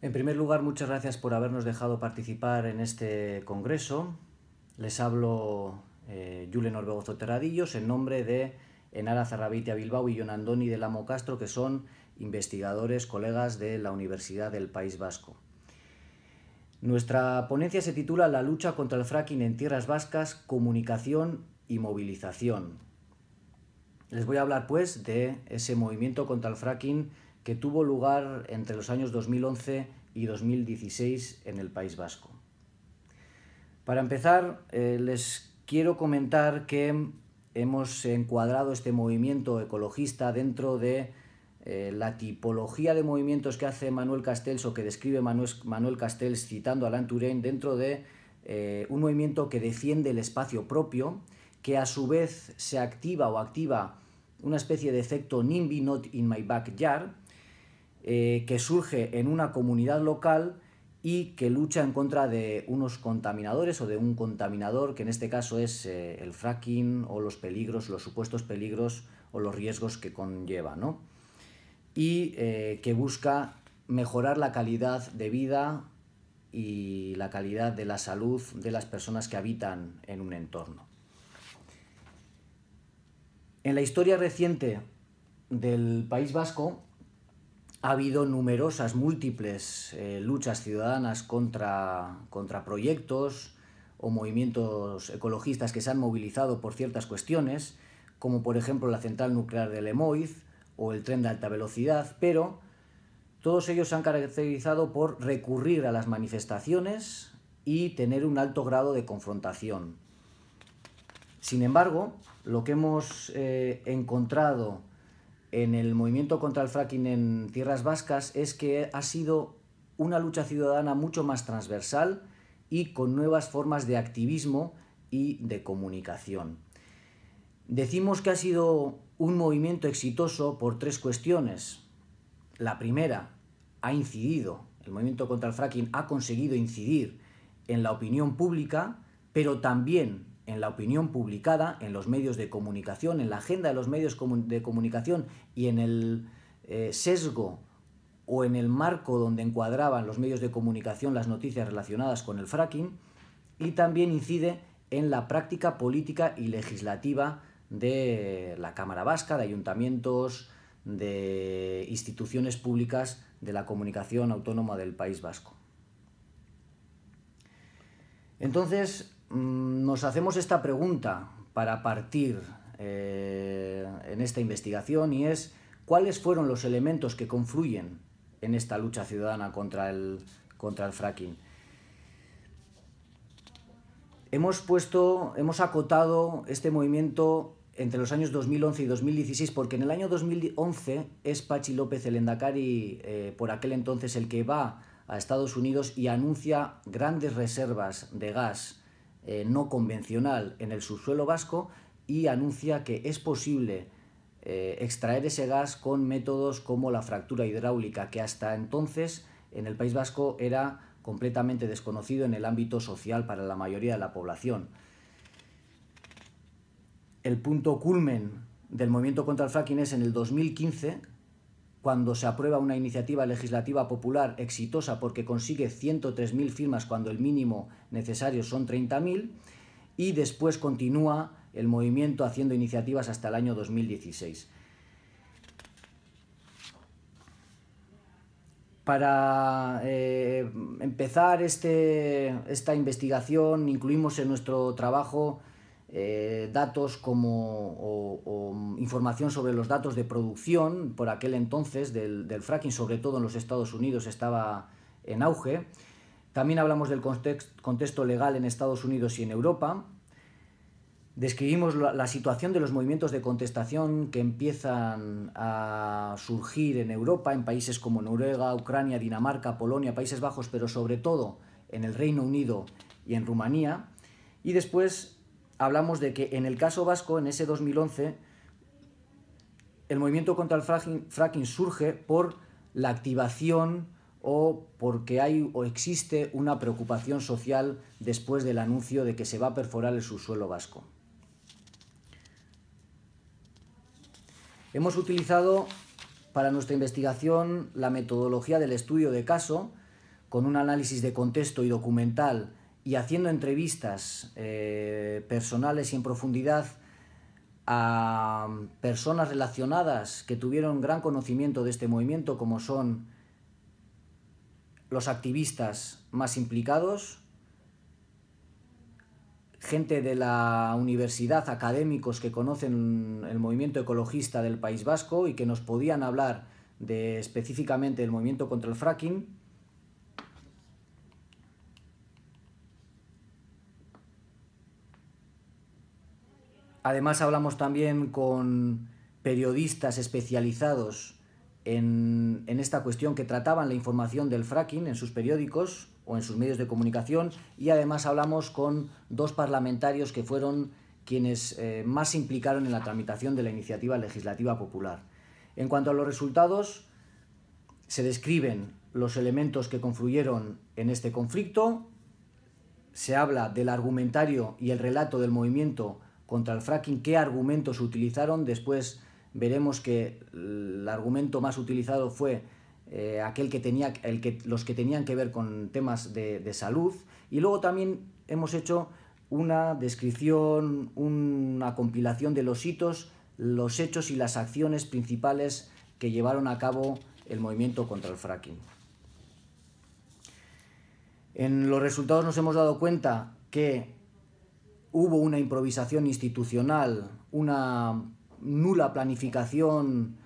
En primer lugar, muchas gracias por habernos dejado participar en este congreso. Les hablo Julen Orbegozo Terradillos en nombre de Enara Zarrabitia Bilbao y Jon Andoni del Amo Castro, que son investigadores, colegas de la Universidad del País Vasco. Nuestra ponencia se titula La lucha contra el fracking en tierras vascas, comunicación y movilización. Les voy a hablar pues de ese movimiento contra el fracking que tuvo lugar entre los años 2011 y 2016 en el País Vasco. Para empezar, les quiero comentar que hemos encuadrado este movimiento ecologista dentro de la tipología de movimientos que hace Manuel Castells o que describe Manuel Castells citando a Alain Touraine, dentro de un movimiento que defiende el espacio propio, que a su vez se activa o activa una especie de efecto NIMBY, Not in My Backyard, que surge en una comunidad local y que lucha en contra de unos contaminadores o de un contaminador, que en este caso es el fracking o los peligros, los supuestos peligros o los riesgos que conlleva, ¿no? Y que busca mejorar la calidad de vida y la calidad de la salud de las personas que habitan en un entorno. En la historia reciente del País Vasco ha habido numerosas, múltiples luchas ciudadanas contra proyectos o movimientos ecologistas que se han movilizado por ciertas cuestiones, como por ejemplo la central nuclear de Lemoiz o el tren de alta velocidad, pero todos ellos se han caracterizado por recurrir a las manifestaciones y tener un alto grado de confrontación. Sin embargo, lo que hemos encontrado en el movimiento contra el fracking en tierras vascas es que ha sido una lucha ciudadana mucho más transversal y con nuevas formas de activismo y de comunicación. Decimos que ha sido un movimiento exitoso por tres cuestiones. La primera, el movimiento contra el fracking ha conseguido incidir en la opinión pública, pero también en la opinión publicada, en los medios de comunicación, en la agenda de los medios de comunicación y en el sesgo o en el marco donde encuadraban los medios de comunicación las noticias relacionadas con el fracking, y también incide en la práctica política y legislativa de la Cámara Vasca, de ayuntamientos, de instituciones públicas de la comunicación autónoma del País Vasco. Entonces, nos hacemos esta pregunta para partir en esta investigación, y es: ¿cuáles fueron los elementos que confluyen en esta lucha ciudadana contra el fracking? Hemos acotado este movimiento entre los años 2011 y 2016 porque en el año 2011 es Patxi López, el lehendakari por aquel entonces, el que va a Estados Unidos y anuncia grandes reservas de gas no convencional en el subsuelo vasco, y anuncia que es posible extraer ese gas con métodos como la fractura hidráulica, que hasta entonces en el País Vasco era completamente desconocido en el ámbito social para la mayoría de la población. El punto culmen del movimiento contra el fracking es en el 2015, cuando se aprueba una iniciativa legislativa popular exitosa porque consigue 103.000 firmas cuando el mínimo necesario son 30.000, y después continúa el movimiento haciendo iniciativas hasta el año 2016. Para empezar esta investigación incluimos en nuestro trabajo datos o información sobre los datos de producción por aquel entonces del fracking, sobre todo en los Estados Unidos estaba en auge. También hablamos del contexto legal en Estados Unidos y en Europa. Describimos la situación de los movimientos de contestación que empiezan a surgir en Europa, en países como Noruega, Ucrania, Dinamarca, Polonia, Países Bajos, pero sobre todo en el Reino Unido y en Rumanía. Y después hablamos de que en el caso vasco, en ese 2011, el movimiento contra el fracking surge por la activación o porque hay o existe una preocupación social después del anuncio de que se va a perforar el subsuelo vasco. Hemos utilizado para nuestra investigación la metodología del estudio de caso, con un análisis de contexto y documental y haciendo entrevistas personales y en profundidad a personas relacionadas que tuvieron gran conocimiento de este movimiento, como son los activistas más implicados, gente de la universidad, académicos que conocen el movimiento ecologista del País Vasco y que nos podían hablar específicamente del movimiento contra el fracking. Además hablamos también con periodistas especializados en esta cuestión que trataban la información del fracking en sus periódicos o en sus medios de comunicación, y además hablamos con 2 parlamentarios que fueron quienes más se implicaron en la tramitación de la iniciativa legislativa popular. En cuanto a los resultados, se describen los elementos que confluyeron en este conflicto, se habla del argumentario y el relato del movimiento contra el fracking, qué argumentos utilizaron. Después veremos que el argumento más utilizado fue los que tenían que ver con temas de salud, y luego también hemos hecho una descripción, una compilación de los hitos, los hechos y las acciones principales que llevaron a cabo el movimiento contra el fracking. En los resultados nos hemos dado cuenta que hubo una improvisación institucional, una nula planificación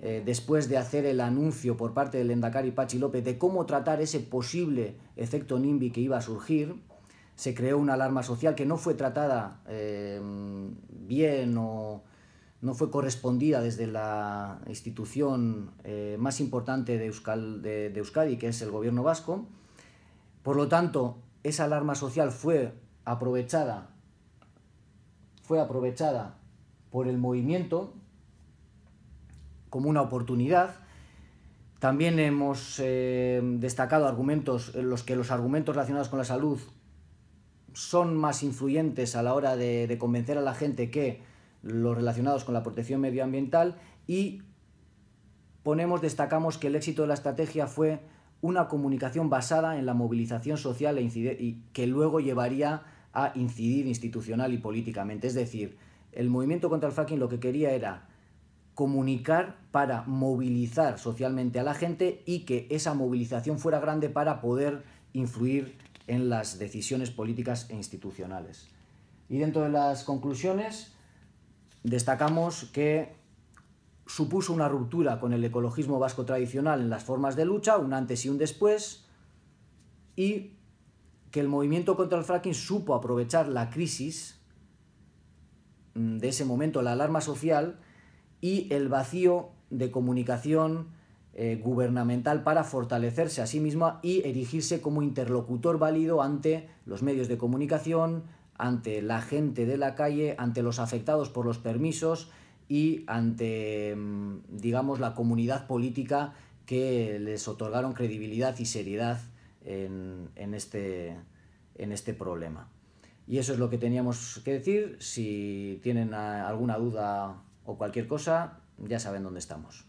después de hacer el anuncio por parte del Lehendakari Patxi López de cómo tratar ese posible efecto NIMBY que iba a surgir. Se creó una alarma social que no fue tratada bien o no fue correspondida desde la institución más importante de Euskadi, que es el gobierno vasco. Por lo tanto, esa alarma social fue aprovechada por el movimiento como una oportunidad. También hemos destacado argumentos en los que los argumentos relacionados con la salud son más influyentes a la hora de convencer a la gente que los relacionados con la protección medioambiental, y destacamos que el éxito de la estrategia fue una comunicación basada en la movilización social y que luego llevaría a incidir institucional y políticamente. Es decir, el movimiento contra el fracking lo que quería era comunicar para movilizar socialmente a la gente y que esa movilización fuera grande para poder influir en las decisiones políticas e institucionales. Y dentro de las conclusiones destacamos que supuso una ruptura con el ecologismo vasco tradicional en las formas de lucha, un antes y un después, y que el movimiento contra el fracking supo aprovechar la crisis de ese momento, la alarma social y el vacío de comunicación gubernamental para fortalecerse a sí misma y erigirse como interlocutor válido ante los medios de comunicación, ante la gente de la calle, ante los afectados por los permisos y ante, digamos, la comunidad política que les otorgaron credibilidad y seriedad en este problema. Y eso es lo que teníamos que decir. Si tienen alguna duda o cualquier cosa, ya saben dónde estamos.